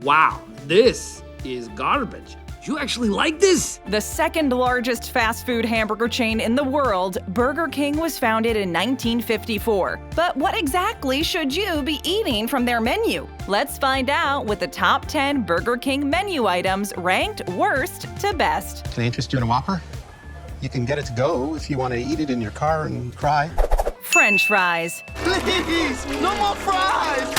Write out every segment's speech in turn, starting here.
Wow, this is garbage. You actually like this? The second largest fast food hamburger chain in the world, Burger King was founded in 1954. But what exactly should you be eating from their menu? Let's find out with the top 10 Burger King menu items ranked worst to best. Can I interest you in a Whopper? You can get it to go if you want to eat it in your car and cry. French fries. Please, no more fries!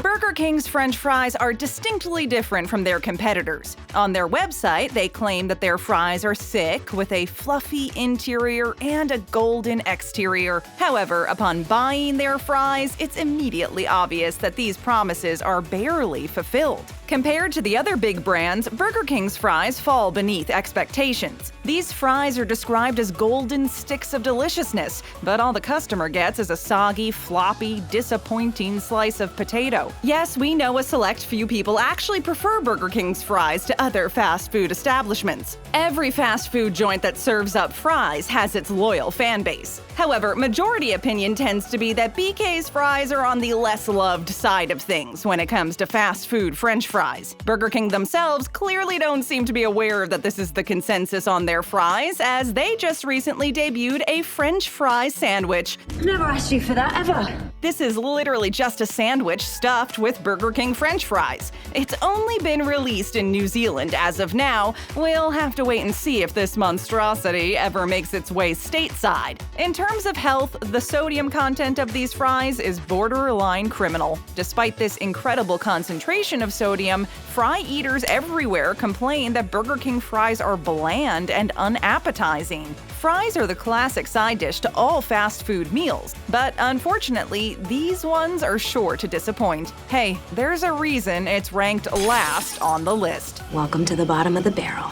Burger King's French fries are distinctly different from their competitors. On their website, they claim that their fries are thick with a fluffy interior and a golden exterior. However, upon buying their fries, it's immediately obvious that these promises are barely fulfilled. Compared to the other big brands, Burger King's fries fall beneath expectations. These fries are described as golden sticks of deliciousness, but all the customer gets is a soggy, floppy, disappointing slice of potato. Yes, we know a select few people actually prefer Burger King's fries to other fast food establishments. Every fast food joint that serves up fries has its loyal fan base. However, majority opinion tends to be that BK's fries are on the less loved side of things when it comes to fast food French fries. Burger King themselves clearly don't seem to be aware that this is the consensus on their fries, as they just recently debuted a French fry sandwich. Never asked you for that, ever. This is literally just a sandwich stuffed with Burger King French fries. It's only been released in New Zealand as of now. We'll have to wait and see if this monstrosity ever makes its way stateside. In terms of health, the sodium content of these fries is borderline criminal. Despite this incredible concentration of sodium, fry eaters everywhere complain that Burger King fries are bland and unappetizing. Fries are the classic side dish to all fast food meals, but unfortunately, these ones are sure to disappoint. Hey, there's a reason it's ranked last on the list. Welcome to the bottom of the barrel.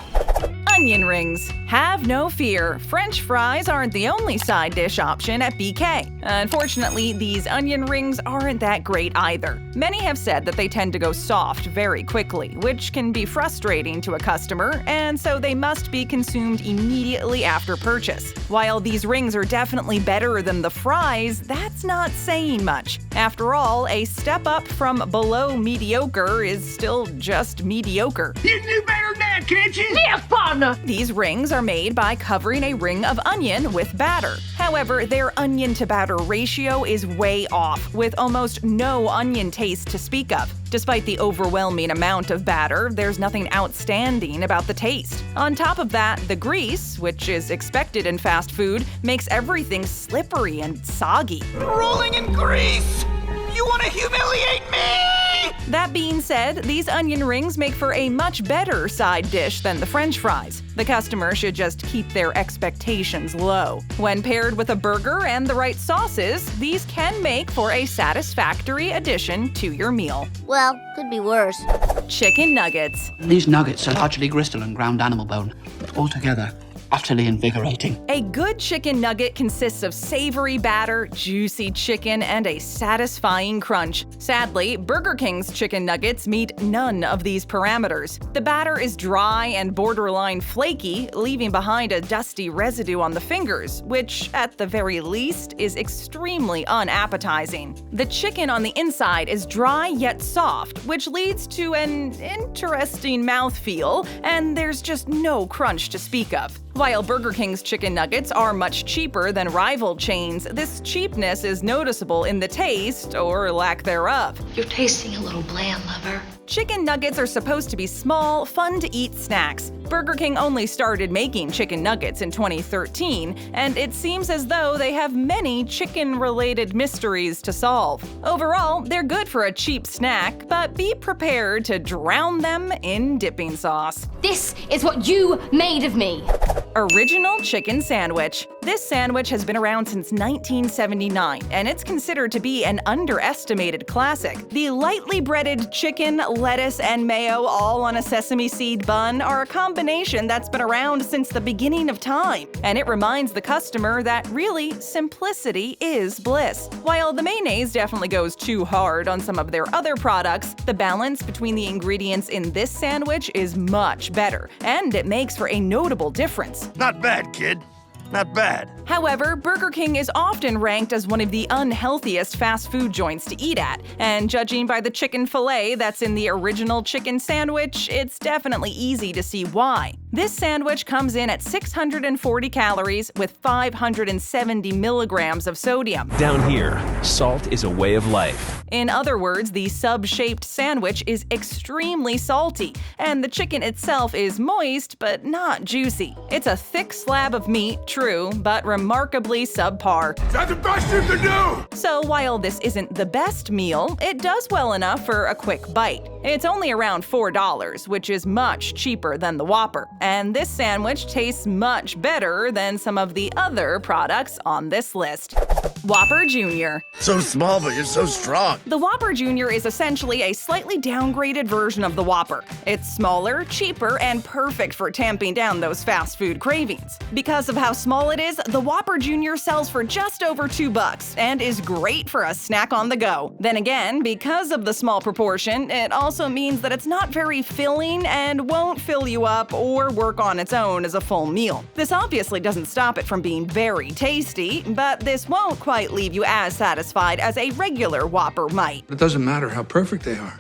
Onion rings. Have no fear, French fries aren't the only side dish option at BK. Unfortunately, these onion rings aren't that great either. Many have said that they tend to go soft very quickly, which can be frustrating to a customer, and so they must be consumed immediately after purchase. While these rings are definitely better than the fries, that's not saying much. After all, a step up from below mediocre is still just mediocre. You knew better than that, can't you? Yes, partner! These rings are made by covering a ring of onion with batter. However, their onion to batter ratio is way off, with almost no onion taste to speak of. Despite the overwhelming amount of batter, there's nothing outstanding about the taste. On top of that, the grease, which is expected in fast food, makes everything slippery and soggy. Rolling in grease! You want to humiliate me? That being said, these onion rings make for a much better side dish than the French fries. The customer should just keep their expectations low. When paired with a burger and the right sauces, these can make for a satisfactory addition to your meal. Well, could be worse. Chicken nuggets. These nuggets are largely gristle and ground animal bone, but altogether utterly invigorating. A good chicken nugget consists of savory batter, juicy chicken, and a satisfying crunch. Sadly, Burger King's chicken nuggets meet none of these parameters. The batter is dry and borderline flaky, leaving behind a dusty residue on the fingers, which, at the very least, is extremely unappetizing. The chicken on the inside is dry yet soft, which leads to an interesting mouthfeel, and there's just no crunch to speak of. While Burger King's chicken nuggets are much cheaper than rival chains, this cheapness is noticeable in the taste, or lack thereof. You're tasting a little bland, lover. Chicken nuggets are supposed to be small, fun-to-eat snacks. Burger King only started making chicken nuggets in 2013, and it seems as though they have many chicken-related mysteries to solve. Overall, they're good for a cheap snack, but be prepared to drown them in dipping sauce. This is what you made of me. Original chicken sandwich. This sandwich has been around since 1979, and it's considered to be an underestimated classic. The lightly breaded chicken, lettuce, and mayo all on a sesame seed bun are a combination that's been around since the beginning of time, and it reminds the customer that really, simplicity is bliss. While the mayonnaise definitely goes too hard on some of their other products, the balance between the ingredients in this sandwich is much better, and it makes for a notable difference. Not bad, kid. Not bad. However, Burger King is often ranked as one of the unhealthiest fast food joints to eat at, and judging by the chicken fillet that's in the original chicken sandwich, it's definitely easy to see why. This sandwich comes in at 640 calories with 570 milligrams of sodium. Down here, salt is a way of life. In other words, the sub-shaped sandwich is extremely salty, and the chicken itself is moist but not juicy. It's a thick slab of meat, true, but remarkably subpar. That's the best you can do! So while this isn't the best meal, it does well enough for a quick bite. It's only around $4, which is much cheaper than the Whopper. And this sandwich tastes much better than some of the other products on this list. Whopper Jr. So small, but you're so strong. The Whopper Jr. is essentially a slightly downgraded version of the Whopper. It's smaller, cheaper, and perfect for tamping down those fast food cravings. Because of how small it is, the Whopper Jr. sells for just over $2 and is great for a snack on the go. Then again, because of the small proportion, it also means that it's not very filling and won't fill you up or work on its own as a full meal. This obviously doesn't stop it from being very tasty, but this won't quite leave you as satisfied as a regular Whopper might. It doesn't matter how perfect they are.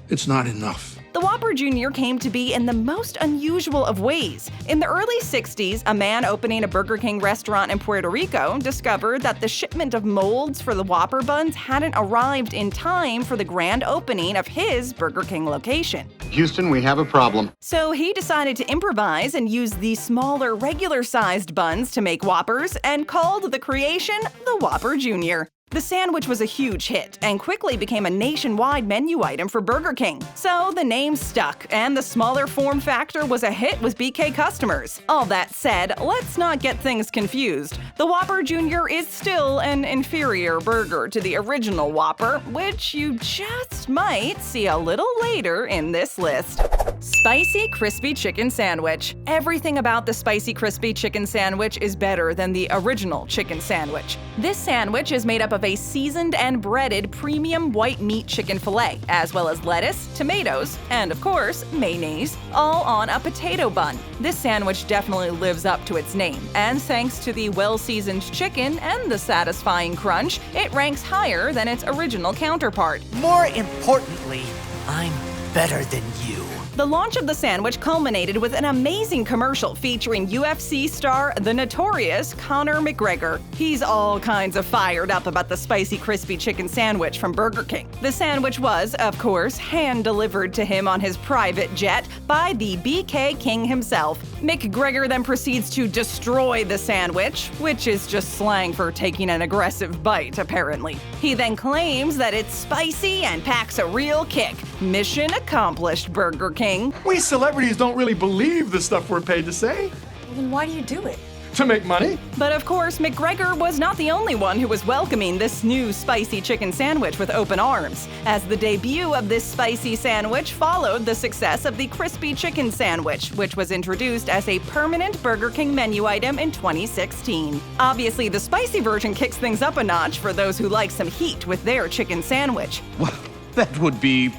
It's not enough. The Whopper Jr. came to be in the most unusual of ways. In the early 60s, a man opening a Burger King restaurant in Puerto Rico discovered that the shipment of molds for the Whopper buns hadn't arrived in time for the grand opening of his Burger King location. Houston, we have a problem. So he decided to improvise and use the smaller, regular-sized buns to make Whoppers and called the creation the Whopper Jr. The sandwich was a huge hit and quickly became a nationwide menu item for Burger King. So the name stuck, and the smaller form factor was a hit with BK customers. All that said, let's not get things confused. The Whopper Jr. is still an inferior burger to the original Whopper, which you just might see a little later in this list. Spicy Crispy Chicken Sandwich. Everything about the Spicy Crispy Chicken Sandwich is better than the original chicken sandwich. This sandwich is made up of a seasoned and breaded premium white meat chicken fillet, as well as lettuce, tomatoes, and of course, mayonnaise, all on a potato bun. This sandwich definitely lives up to its name, and thanks to the well-seasoned chicken and the satisfying crunch, it ranks higher than its original counterpart. More importantly, I'm better than you. The launch of the sandwich culminated with an amazing commercial featuring UFC star the notorious Conor McGregor. He's all kinds of fired up about the spicy crispy chicken sandwich from Burger King. The sandwich was, of course, hand-delivered to him on his private jet by the BK King himself. McGregor then proceeds to destroy the sandwich, which is just slang for taking an aggressive bite, apparently. He then claims that it's spicy and packs a real kick. Mission accomplished, Burger King. We celebrities don't really believe the stuff we're paid to say. Then why do you do it? To make money. But of course, McGregor was not the only one who was welcoming this new spicy chicken sandwich with open arms, as the debut of this spicy sandwich followed the success of the crispy chicken sandwich, which was introduced as a permanent Burger King menu item in 2016. Obviously, the spicy version kicks things up a notch for those who like some heat with their chicken sandwich. Well, that would be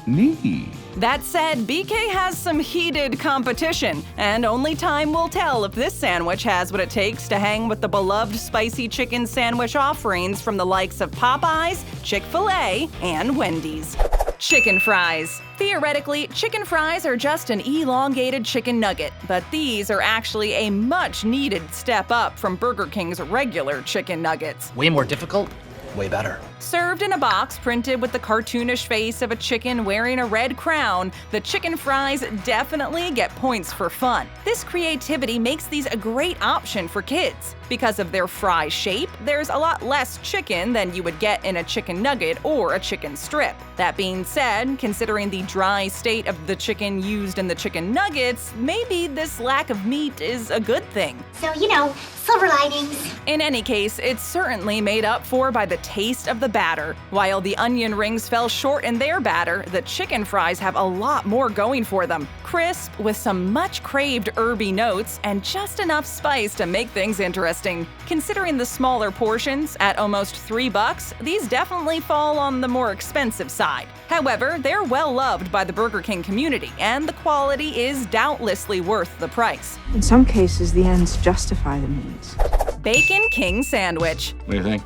me. That said, BK has some heated competition, and only time will tell if this sandwich has what it takes to hang with the beloved spicy chicken sandwich offerings from the likes of Popeyes, Chick-fil-A, and Wendy's. Chicken fries. Theoretically, chicken fries are just an elongated chicken nugget, but these are actually a much-needed step up from Burger King's regular chicken nuggets. Way more difficult, way better. Served in a box printed with the cartoonish face of a chicken wearing a red crown, the chicken fries definitely get points for fun. This creativity makes these a great option for kids. Because of their fry shape, there's a lot less chicken than you would get in a chicken nugget or a chicken strip. That being said, considering the dry state of the chicken used in the chicken nuggets, maybe this lack of meat is a good thing. So, silver linings. In any case, it's certainly made up for by the taste of the batter. While the onion rings fell short in their batter, the chicken fries have a lot more going for them. Crisp, with some much-craved herby notes, and just enough spice to make things interesting. Considering the smaller portions, at almost $3, these definitely fall on the more expensive side. However, they're well loved by the Burger King community, and the quality is doubtlessly worth the price. In some cases, the ends justify the means. Bacon King Sandwich. What do you think?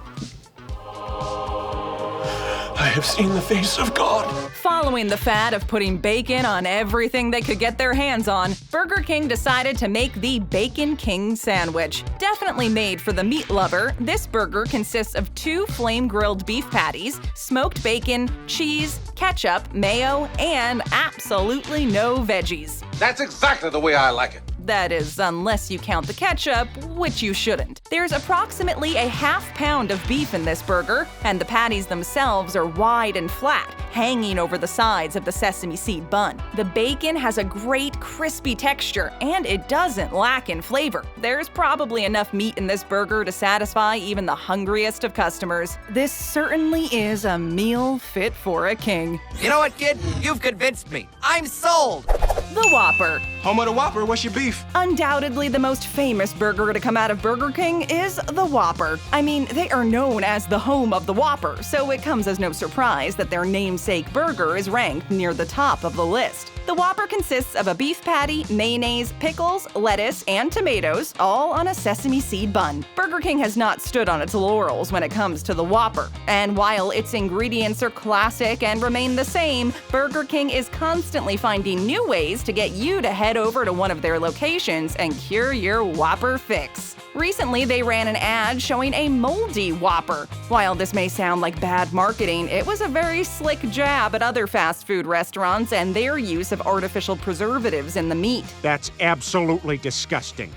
I have seen the face of God. Following the fad of putting bacon on everything they could get their hands on, Burger King decided to make the Bacon King Sandwich. Definitely made for the meat lover, this burger consists of 2 flame-grilled beef patties, smoked bacon, cheese, ketchup, mayo, and absolutely no veggies. That's exactly the way I like it. That is, unless you count the ketchup, which you shouldn't. There's approximately a ½ pound of beef in this burger, and the patties themselves are wide and flat, hanging over the sides of the sesame seed bun. The bacon has a great crispy texture, and it doesn't lack in flavor. There's probably enough meat in this burger to satisfy even the hungriest of customers. This certainly is a meal fit for a king. You know what, kid? You've convinced me. I'm sold. The Whopper. Home of the Whopper, what's your beef? Undoubtedly the most famous burger to come out of Burger King is the Whopper. I mean, they are known as the home of the Whopper, so it comes as no surprise that their namesake burger is ranked near the top of the list. The Whopper consists of a beef patty, mayonnaise, pickles, lettuce, and tomatoes, all on a sesame seed bun. Burger King has not stood on its laurels when it comes to the Whopper. And while its ingredients are classic and remain the same, Burger King is constantly finding new ways to get you to head over to one of their locations and cure your Whopper fix. Recently, they ran an ad showing a moldy Whopper. While this may sound like bad marketing, it was a very slick jab at other fast food restaurants and their use of artificial preservatives in the meat. That's absolutely disgusting,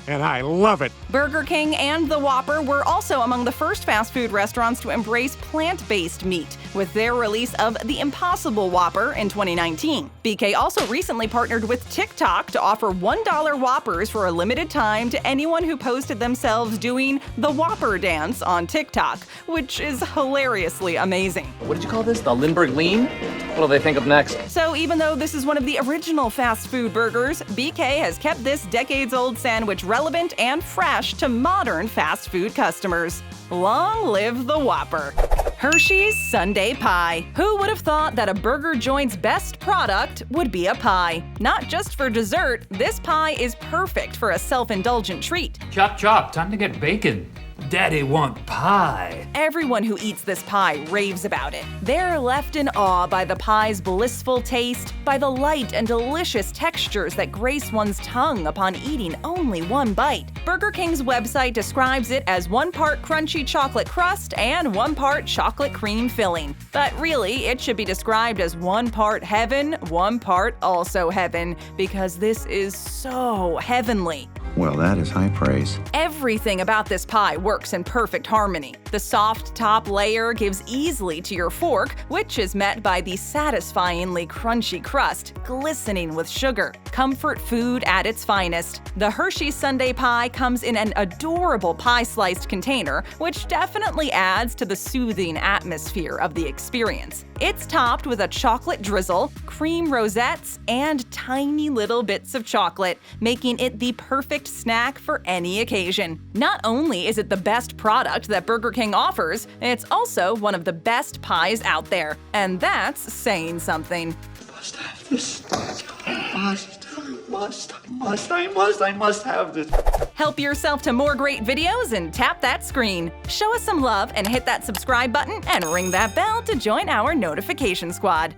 and I love it. Burger King and the Whopper were also among the first fast food restaurants to embrace plant-based meat, with their release of the Impossible Whopper in 2019. BK also recently partnered with TikTok to offer $1 Whoppers for a limited time to anyone who posted themselves doing the Whopper dance on TikTok, which is hilariously amazing. What did you call this? The Lindbergh Lean? What'll they think of next? So even though this is one of the original fast food burgers, BK has kept this decades-old sandwich relevant and fresh to modern fast food customers. Long live the Whopper. Hershey's Sundae Pie. Who would have thought that a burger joint's best product would be a pie? Not just for dessert, this pie is perfect for a self-indulgent treat. Chop chop, time to get bacon. Daddy want pie. Everyone who eats this pie raves about it. They're left in awe by the pie's blissful taste, by the light and delicious textures that grace one's tongue upon eating only one bite. Burger King's website describes it as 1 part crunchy chocolate crust and 1 part chocolate cream filling. But really, it should be described as 1 part heaven, 1 part also heaven, because this is so heavenly. Well, that is high praise. Everything about this pie works in perfect harmony. The soft top layer gives easily to your fork, which is met by the satisfyingly crunchy crust, glistening with sugar. Comfort food at its finest. The Hershey Sundae pie comes in an adorable pie-sliced container, which definitely adds to the soothing atmosphere of the experience. It's topped with a chocolate drizzle, cream rosettes, and tiny little bits of chocolate, making it the perfect snack for any occasion. Not only is it the best product that Burger King offers, it's also one of the best pies out there. And that's saying something. Must have this. I must have this. Help yourself to more great videos and tap that screen. Show us some love and hit that subscribe button and ring that bell to join our notification squad.